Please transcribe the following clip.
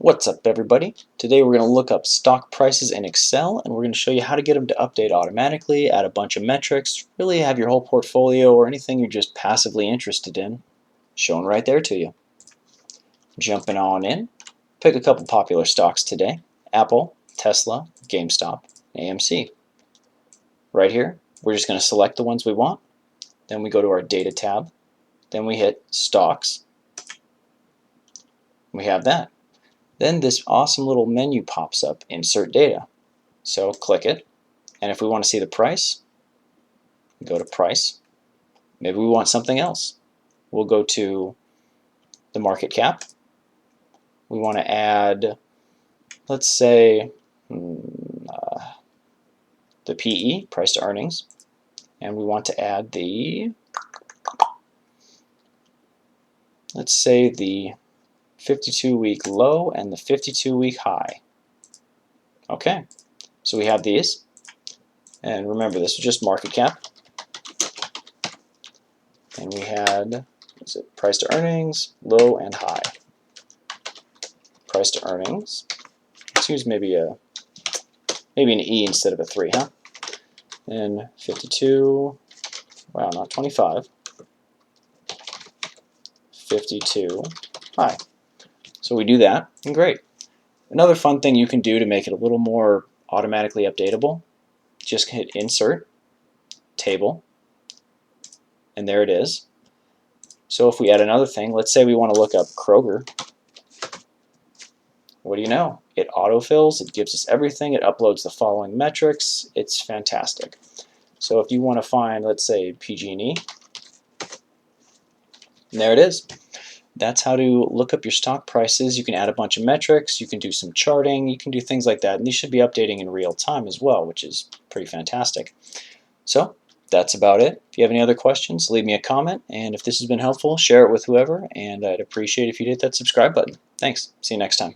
What's up, everybody? Today we're going to look up stock prices in Excel, and we're going to show you how to get them to update automatically, add a bunch of metrics, really have your whole portfolio or anything you're just passively interested in shown right there to you. Jumping on in, pick a couple popular stocks today: Apple, Tesla, Gamestop, AMC. Right here, we're just going to select the ones we want, then we go to our Data tab, then we hit Stocks. We have that. Then this awesome little menu pops up, Insert Data. So click it, and if we want to see the price, go to Price. Maybe we want something else. We'll go to the market cap. We want to add, let's say, the PE, price to earnings, and we want to add the, let's say, the 52-week low and the 52-week high. Okay, so we have these, and remember, this is just market cap, and we had, is it price to earnings, low and high. Price to earnings. Let's use maybe an E instead of a 3, huh? And 52. Wow, not 25. 52 high. So we do that, and great. Another fun thing you can do to make it a little more automatically updatable, just hit Insert, Table, and there it is. So if we add another thing, let's say we want to look up Kroger. What do you know? It autofills, it gives us everything, it uploads the following metrics. It's fantastic. So if you want to find, let's say, PG&E, and there it is. That's how to look up your stock prices. You can add a bunch of metrics, you can do some charting, you can do things like that, and these should be updating in real time as well, which is pretty fantastic. So that's about it. If you have any other questions, leave me a comment, and if this has been helpful, share it with whoever, and I'd appreciate if you'd hit that subscribe button. Thanks. See you next time.